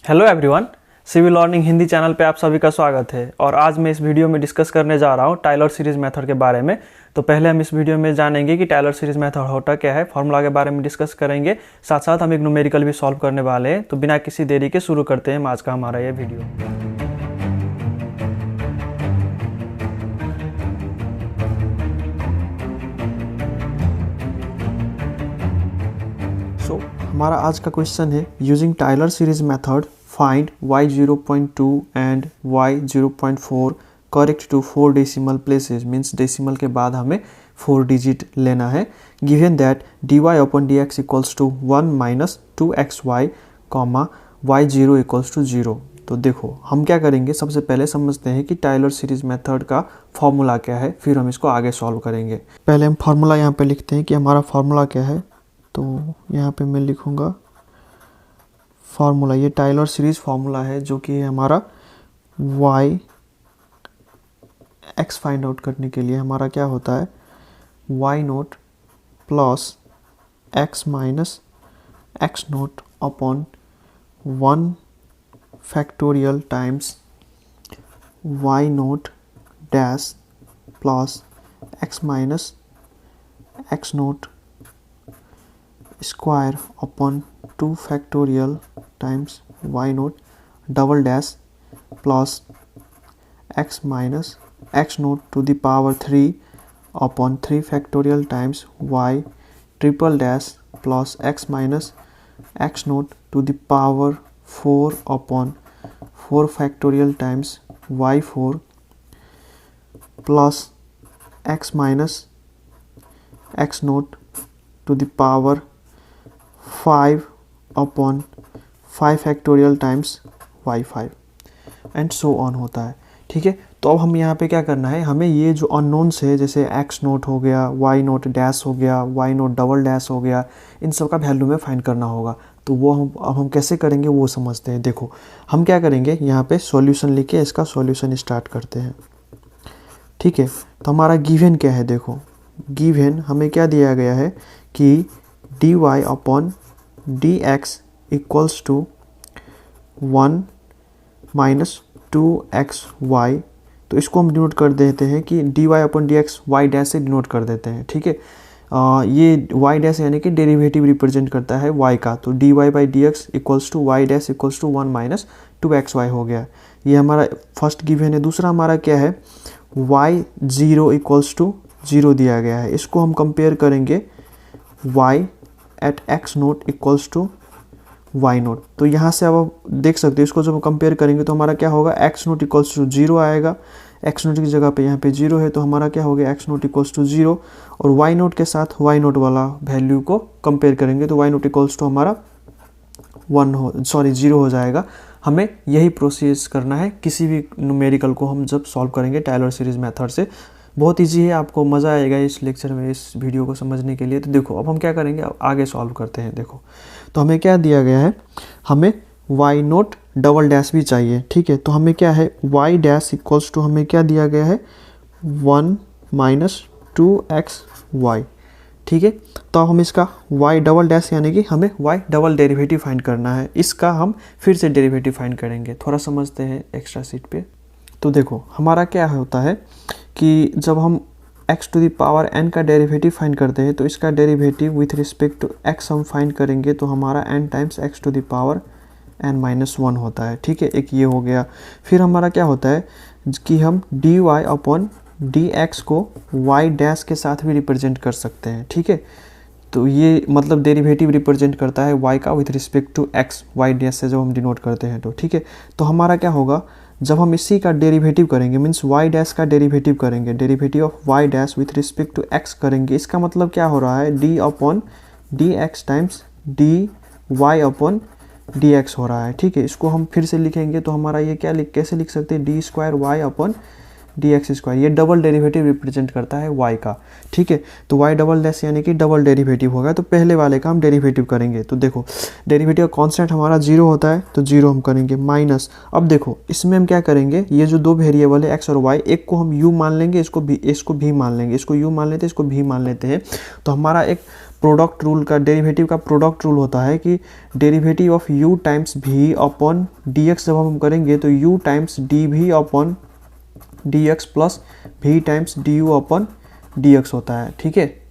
Hello everyone, civil learning Hindi channel पे आप सभी का स्वागत है। और आज मैं इस वीडियो में डिस्कस करने जा रहा हूँ टायलर सीरीज मेथड के बारे में। तो पहले हम इस वीडियो में जानेंगे कि टायलर सीरीज मेथड होता क्या है, फार्मूला के बारे में डिस्कस करेंगे, साथ साथ हम एक न्यूमेरिकल भी सॉल्व करने वाले हैं। तो बिना किसी देरी के शुरू करते हैं आज का हमारा ये वीडियो। हमारा आज का क्वेश्चन है using Taylor series method find y0.2 and y0.4 correct to 4 decimal places. Means decimal के बाद हमें 4 डिजिट लेना है। Given that dy upon dx equals to 1 minus 2xy comma y0 equals to 0। तो देखो हम क्या करेंगे, सबसे पहले समझते हैं कि टायलर सीरीज मेथड का फॉर्मूला क्या है, फिर हम इसको आगे सॉल्व करेंगे। पहले हम फार्मूला यहाँ पे लिखते हैं कि हमारा फार्मूला क्या है। तो यहाँ पे मैं लिखूँगा फार्मूला, ये टायलर सीरीज फार्मूला है जो कि हमारा y x फाइंड आउट करने के लिए हमारा क्या होता है y nought plus x minus x nought upon 1 factorial times y nought dash plus x minus x nought square upon 2 factorial times y nought double dash plus x minus x nought to the power 3 upon 3 factorial times y triple dash plus x minus x nought to the power 4 upon 4 factorial times y4 plus x minus x nought to the power 5 upon 5 factorial times y5 and so on होता है। ठीक है, तो अब हम यहाँ पे क्या करना है, हमें ये जो अननोन्स है जैसे x नोट हो गया, y नोट डैश हो गया, y नोट डबल डैश हो गया, इन सब का वैल्यू में फाइंड करना होगा। तो वो हम कैसे करेंगे वो समझते हैं। देखो हम क्या करेंगे, यहाँ पे सॉल्यूशन लिख के इसका सॉल्यूशन स्टार्ट करते हैं। ठीक है, तो हमारा गिवन क्या है, देखो गिवन हमें क्या दिया गया है कि dy upon dx equals to 1 minus 2xy। तो इसको हम डिनोट कर देते हैं कि dy upon dx y dash से डिनोट कर देते हैं। ठीक है, ये y डैश यानी कि डेरिवेटिव रिप्रेजेंट करता है y का। तो dy by dx equals to y dash equals to 1 minus 2xy हो गया। ये हमारा फर्स्ट गिवन है। दूसरा हमारा क्या है, y0 इक्वल्स टू 0 दिया गया है। इसको हम कंपेयर करेंगे y at x nought equals to y nought. तो यहाँ से अब आप देख सकते हो, इसको जब कंपेयर करेंगे तो हमारा क्या होगा, x नोट इक्वल्स टू 0 आएगा। x नोट की जगह पे यहाँ पे 0 है तो हमारा क्या हो गया, x नोट इक्वल्स टू 0। और y नोट के साथ y नोट वाला वैल्यू को कंपेयर करेंगे तो y नोट इक्वल्स टू हमारा 0 हो जाएगा। हमें यही प्रोसेस करना है किसी भी न्यूमेरिकल को हम जब सॉल्व करेंगे टायलर सीरीज मेथड से। बहुत इजी है, आपको मज़ा आएगा इस लेक्चर में, इस वीडियो को समझने के लिए। तो देखो अब हम क्या करेंगे, अब आगे सॉल्व करते हैं। देखो तो हमें क्या दिया गया है, हमें y नोट डबल डैश भी चाहिए। ठीक है, तो हमें क्या है, y डैश इक्वल्स टू हमें क्या दिया गया है 1 माइनस 2xy। ठीक है, तो अब हम इसका y डबल डैश यानी कि हमें y डबल डेरिवेटिव फाइंड करना है। इसका हम फिर से डेरिवेटिव फाइंड करेंगे। थोड़ा समझते हैं एक्स्ट्रा शीट पे। तो देखो हमारा क्या होता है कि जब हम x to the power n का डेरिवेटिव फाइंड करते हैं तो इसका derivative with respect to x हम फाइंड करेंगे तो हमारा n times x to the power n minus 1 होता है। ठीक है, एक ये हो गया। फिर हमारा क्या होता है कि हम dy अपॉन dx को y डैश के साथ भी रिप्रेजेंट कर सकते हैं। ठीक है, तो ये मतलब डेरिवेटिव रिप्रेजेंट करता है y का with respect to x, y dash से जब हम डिनोट करते हैं तो। ठीक है, तो हमारा क्या होगा, जब हम इसी का डेरिवेटिव करेंगे मीन्स y डैश का डेरिवेटिव करेंगे, derivative of y dash with respect to x करेंगे, इसका मतलब क्या हो रहा है, d upon dx times dy upon dx हो रहा है। ठीक है, इसको हम फिर से लिखेंगे तो हमारा ये क्या कैसे लिख सकते हैं, d square y upon dx square. ये डबल डेरिवेटिव रिप्रेजेंट करता है y का। ठीक है, तो y डबल डैश यानी कि डबल डेरिवेटिव होगा। तो पहले वाले का हम डेरिवेटिव करेंगे। तो देखो डेरिवेटिव कांस्टेंट हमारा 0 होता है तो 0 हम करेंगे माइनस। अब देखो इसमें हम क्या करेंगे, ये जो दो वेरिएबल है x और y, एक को हम u मान लेंगे, इसको भी मान लेंगे, इसको u मान लेते हैं, इसको v मान लेते हैं। तो हमारा एक प्रोडक्ट रूल का, डेरिवेटिव का प्रोडक्ट रूल होता है कि derivative of u times v upon dx जब हम करेंगे तो u times dv upon dx plus v times du upon dx होता है। ठीक है,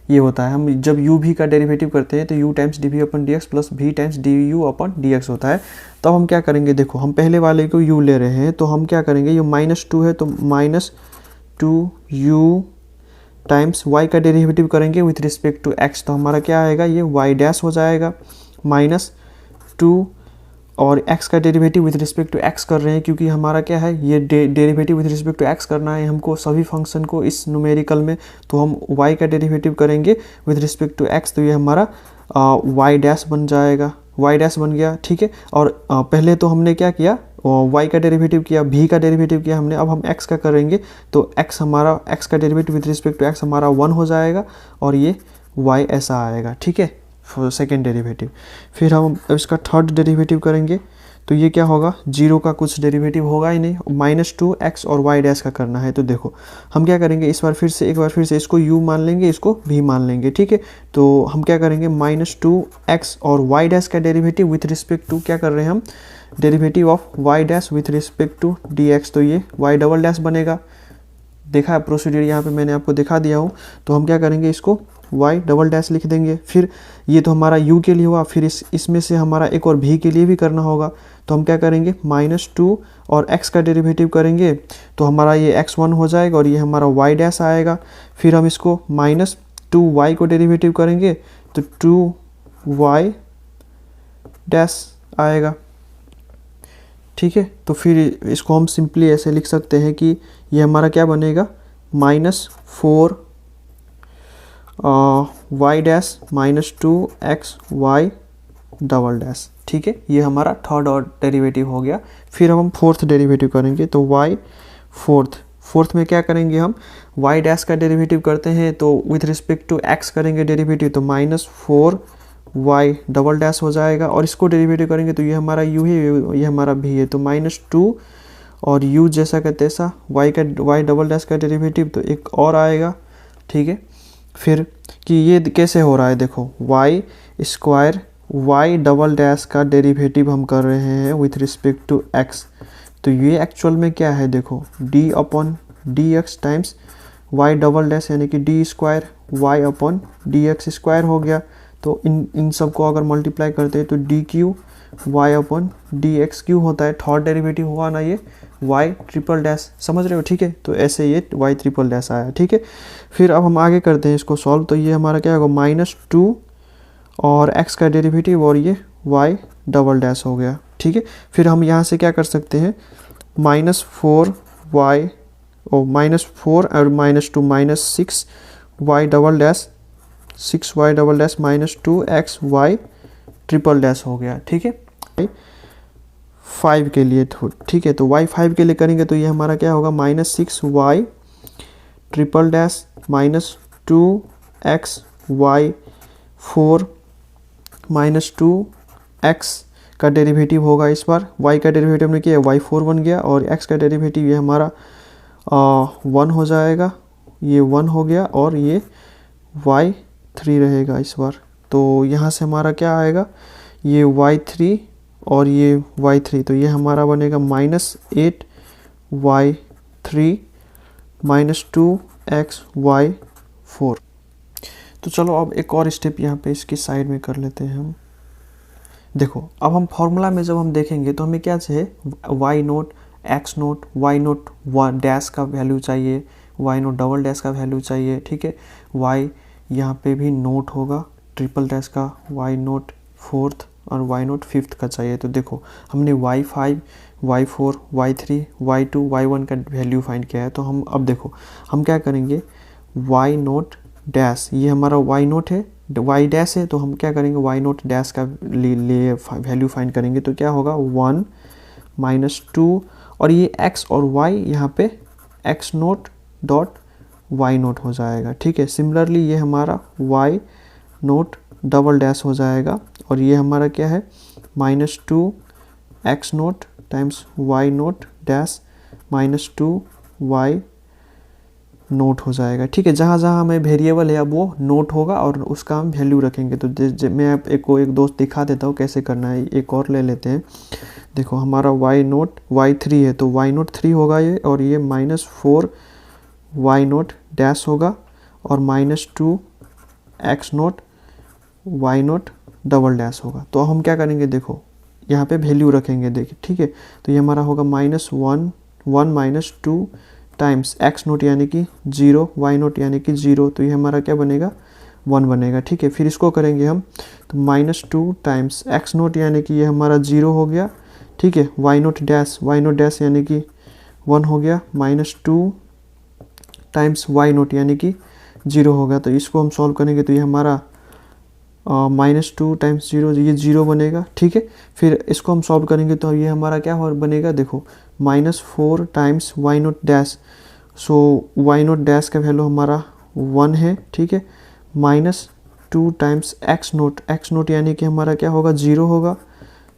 ये होता है, हम जब u v का डेरिवेटिव करते हैं तो u टाइम्स dv अपन dx plus v times du अपन dx होता है। तब हम क्या करेंगे, देखो हम पहले वाले को u ले रहे हैं तो हम क्या करेंगे, ये -2 है तो -2u टाइम्स y का डेरिवेटिव करेंगे विथ रिस्पेक्ट टू x, तो हमारा क्या आएगा, ये y डैश हो जाएगा -2, और x का derivative with respect to x कर रहे हैं क्योंकि हमारा क्या है, ये derivative with respect to x करना है हमको सभी फंक्शन को इस न्यूमेरिकल में, तो हम y का डेरिवेटिव करेंगे विथ रिस्पेक्ट टू x, तो ये हमारा y डैश बन जाएगा, y डैश बन गया। ठीक है, और पहले तो हमने क्या किया, y का डेरिवेटिव किया, v का डेरिवेटिव किया हमने, अब हम x का करेंगे तो x का derivative with respect to x हमारा 1 हो जाएगा और ये y ऐसा आएगा। ठीक है, सेकेंड डेरिवेटिव। फिर हम इसका थर्ड डेरिवेटिव करेंगे तो ये क्या होगा, 0 का कुछ डेरिवेटिव होगा ही नहीं, -2x और y डैश का करना है। तो देखो हम क्या करेंगे, इस बार फिर से एक बार फिर से इसको u मान लेंगे, इसको v मान लेंगे। ठीक है, तो हम क्या करेंगे, -2x और y डैश का डेरिवेटिव विथ रिस्पेक्ट टू क्या कर रहे हैं हम, derivative of y dash with respect to dx, तो ये y डबल डैश बनेगा। देखा है प्रोसीजर, यहाँ पे मैंने आपको दिखा दिया हूँ। तो हम क्या करेंगे, इसको y डबल डैश लिख देंगे। फिर ये तो हमारा u के लिए हुआ, फिर इसमें से हमारा एक और v के लिए भी करना होगा, तो हम क्या करेंगे, -2 और x का डेरिवेटिव करेंगे तो हमारा ये x1 हो जाएगा और ये हमारा y डैश आएगा। फिर हम इसको -2y को डेरिवेटिव करेंगे तो 2y डैश आएगा। ठीक है, तो फिर इसको हम सिंपली ऐसे लिख सकते हैं कि ये हमारा क्या बनेगा, -4 y dash -2xy double dash. ठीक है, ये हमारा थर्ड और डेरिवेटिव हो गया। फिर हम फोर्थ डेरिवेटिव करेंगे तो y फोर्थ में क्या करेंगे, हम y डैश का डेरिवेटिव करते हैं तो विथ रिस्पेक्ट टू x करेंगे डेरिवेटिव, तो -4y डबल डैश हो जाएगा, और इसको डेरिवेटिव करेंगे तो ये हमारा u है, ये हमारा v है, तो -2 और u जैसा का तैसा, y डबल डैश का डेरिवेटिव तो एक और आएगा। ठीक है, फिर कि ये कैसे हो रहा है, देखो y square y double dash का डेरिवेटिव हम कर रहे हैं विथ रिस्पेक्ट टू x, तो ये एक्चुअल में क्या है, देखो d upon dx times y double dash यानी कि d square y upon dx square हो गया। तो इन सब को अगर मल्टीप्लाई करते हैं तो dq y upon dx Q होता है, थर्ड डेरिवेटिव हुआ ना ये y ट्रिपल डैश, समझ रहे हो। ठीक है, तो ऐसे ये y ट्रिपल डैश आया। ठीक है, फिर अब हम आगे करते हैं इसको सॉल्व, तो ये हमारा क्या होगा, -2 और x का डेरिवेटिव और ये y डबल डैश हो गया। ठीक है, फिर हम यहाँ से क्या कर सकते हैं, -4y और -4 और -2 6y double dash 6y double dash -2xy triple dash हो गया। ठीक है, 5 के लिए, ठीक है, तो y 5 के लिए करेंगे तो ये हमारा क्या होगा, -6y triple dash -2xy 4 -2x का डेरिवेटिव होगा। इस बार y का डेरिवेटिव ने किया y4 बन गया और x का डेरिवेटिव ये हमारा 1 हो जाएगा, ये 1 हो गया और ये y3 रहेगा इस बार। तो यहाँ से हमारा क्या आएगा, ये y3 और ये y3, तो ये हमारा बनेगा -8y3 -2xy4। तो चलो अब एक और स्टेप यहाँ पे इसकी साइड में कर लेते हैं हम। देखो अब हम फॉर्मूला में जब हम देखेंगे तो हमें क्या चाहिए, y note x note y nought dash का वैल्यू चाहिए, y नोट डबल डैश का वैल्यू चाहिए। ठीक है, y यहाँ पे भी नोट होगा ट्रिपल डैश का, y नोट फोर्थ और y नोट फिफ्थ का चाहिए। तो देखो हमने y5 y4 y3 y2 y1 का वैल्यू फाइंड किया है, तो हम अब देखो हम क्या करेंगे, y नोट डैश, ये हमारा y नोट है, y डैश है, तो हम क्या करेंगे, y नोट डैश का लिए वैल्यू फाइंड करेंगे तो क्या होगा 1 -2 और ये x और y यहाँ पे x note dot y note हो जाएगा। ठीक है, सिमिलरली ये हमारा y नोट डबल डैश हो जाएगा और ये हमारा क्या है, -2 x note times y nought dash -2 y note हो जाएगा। ठीक है, जहाँ जहाँ हमें वेरिएबल है अब वो नोट होगा और उसका हम वैल्यू रखेंगे। तो मैं आप एक दोस्त दिखा देता हूँ कैसे करना है। एक और ले लेते हैं। देखो हमारा y3 है तो y03 होगा ये, और ये -4 y0 डैश होगा और -2 x0 y0 डबल डैश होगा। तो हम क्या करेंगे, देखो यहाँ पे वैल्यू रखेंगे। देखिए ठीक है, तो ये हमारा होगा -1 -2 टाइम्स x0 यानी कि 0, y0 यानी कि 0, तो ये हमारा क्या बनेगा 1 बनेगा। ठीक है, फिर इसको करेंगे हम, तो -2 टाइम्स x0 यानी कि ये हमारा 0 हो गया। ठीक है, y0 डैश यानी कि 1 हो गया, -2 टाइम्स y0 यानी कि 0 होगा। तो इसको हम सॉल्व करेंगे तो ये हमारा -2 टाइम्स 0, ये 0 बनेगा। ठीक है, फिर इसको हम सॉल्व करेंगे तो ये हमारा क्या बनेगा, देखो -4 टाइम्स y0 डैश, सो y0 डैश का वैल्यू हमारा 1 है। ठीक है, -2 टाइम्स x0 यानी कि हमारा क्या होगा 0 होगा।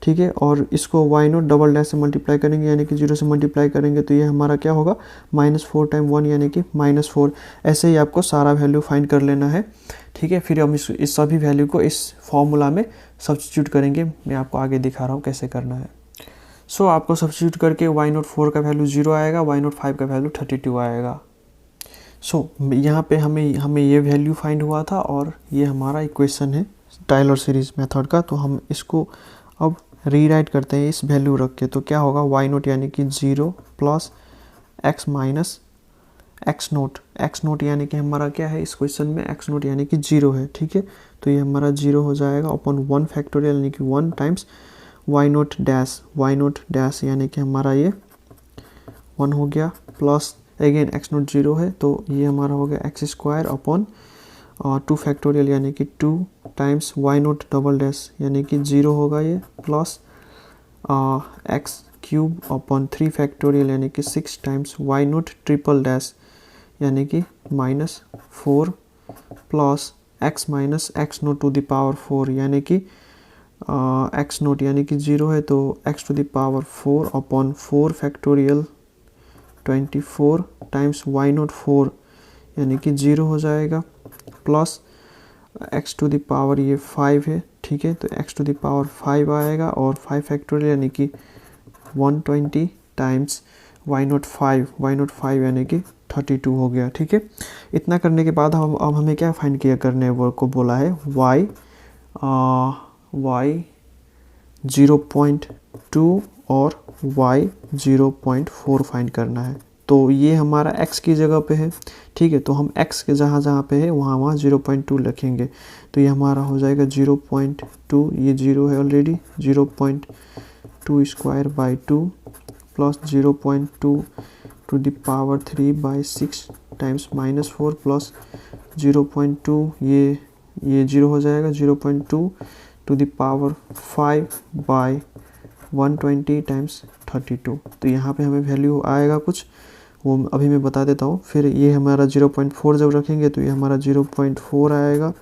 ठीक है, और इसको y0 डबल डैश से मल्टीप्लाई करेंगे यानी कि 0 से मल्टीप्लाई करेंगे तो ये हमारा क्या होगा -4 टाइम 1 यानी कि -4। ऐसे ही आपको सारा वैल्यू फाइंड कर लेना है। ठीक है, फिर हम इस सभी वैल्यू को इस फॉर्मूला में सब्स्टिट्यूट करेंगे। मैं आपको आगे दिखा रहा हूँ कैसे करना है। सो आपको सब्स्टिट्यूट करके y0 4 का वैल्यू 0 आएगा, y0 5 का वैल्यू 32 आएगा। सो यहाँ पे हमें ये वैल्यू फाइंड हुआ था और ये हमारा इक्वेशन है टायलर सीरीज मेथड का। तो हम इसको अब रीराइट करते हैं इस वैल्यू रख के। तो क्या होगा y0 यानी कि 0 प्लस x माइनस x0 यानी कि हमारा क्या है इस क्वेश्चन में x0 यानी कि 0 है। ठीक है, तो ये हमारा 0 हो जाएगा अपॉन 1 फैक्टोरियल यानी कि 1 टाइम्स y0 डैश यानी कि हमारा ये 1 हो गया, प्लस अगेन x0 0 है तो ये हमारा हो गया x स्क्वायर अपॉन 2 फैक्टोरियल यानी कि 2 टाइम्स y0 डबल डैश यानी कि 0 होगा ये, plus x cube upon 3 factorial यानी कि 6 टाइम्स y0 ट्रिपल डैश यानी कि -4, plus x minus x0 to the power 4 यानी कि x0 यानी कि 0 है तो x to the power 4 upon 4 factorial 24 times y0 4 यानी कि 0 हो जाएगा, plus x to the power ये 5 है। ठीक है, तो x टू द पावर 5 आएगा और 5 फैक्टोरियल यानी कि 120 टाइम्स y0 5 यानी कि 32 हो गया। ठीक है, इतना करने के बाद अब हमें क्या फाइंड किया करने को बोला है y 0.2 और y 0.4 फाइंड करना है। तो ये हमारा x की जगह पे है। ठीक है, तो हम x के जहाँ पे है वहाँ 0.2 रखेंगे तो ये हमारा हो जाएगा 0.2, ये 0 है already, 0.2 square by 2 plus 0.2 to the power 3 by 6 times -4 plus 0.2, ये 0 हो जाएगा, 0.2 to the power 5 by 120 times 32। तो यहाँ पे हमें वैल्यू आएगा कुछ, वो अभी मैं बता देता हूँ। फिर ये हमारा 0.4 जब रखेंगे तो ये हमारा 0.4 आएगा,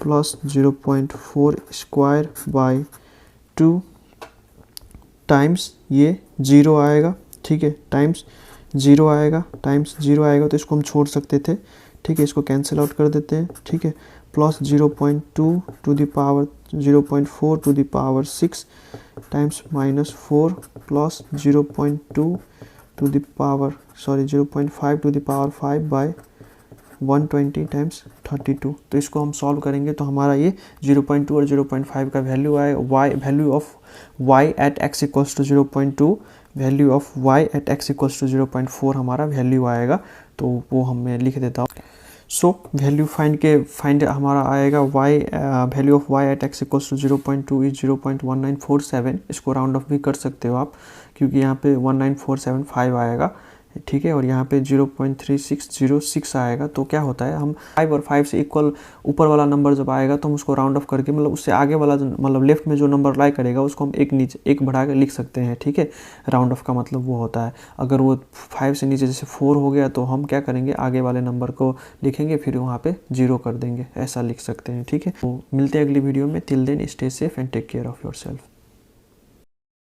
प्लस 0.4 स्क्वायर बाई 2 टाइम्स ये 0 आएगा। ठीक है, टाइम्स 0 आएगा, तो इसको हम छोड़ सकते थे। ठीक है, इसको कैंसिल आउट कर देते हैं। ठीक है, plus 0.2 to the power 0.4 to the power 6 times -4 plus 0.5 to the power 5 by 120 times 32। तो इसको हम सॉल्व करेंगे तो हमारा ये 0.2 और 0.5 का वैल्यू आएगा। Value of y at x equals to 0.2, value of y at x equals to 0.4 हमारा वैल्यू आएगा। तो वो मैं लिख देता हूँ। सो वैल्यू फाइंड हमारा आएगा value of y at x equals to 0.2 is 0.1947। इसको राउंड ऑफ भी कर सकते हो आप, क्योंकि यहाँ पे 19475 आएगा। ठीक है, और यहाँ पे 0.3606 आएगा। तो क्या होता है, हम 5 और 5 से इक्वल ऊपर वाला नंबर जब आएगा तो हम उसको राउंड ऑफ करके मतलब उससे आगे वाला मतलब लेफ्ट में जो नंबर लाई करेगा उसको हम एक बढ़ा के लिख सकते हैं। ठीक है, राउंड ऑफ का मतलब वो होता है। अगर वो 5 से नीचे जैसे 4 हो गया तो हम क्या करेंगे, आगे वाले नंबर को लिखेंगे फिर वहाँ पे 0 कर देंगे, ऐसा लिख सकते हैं। ठीक है, तो मिलते हैं अगली वीडियो में। Till then stay safe and take care of yourself.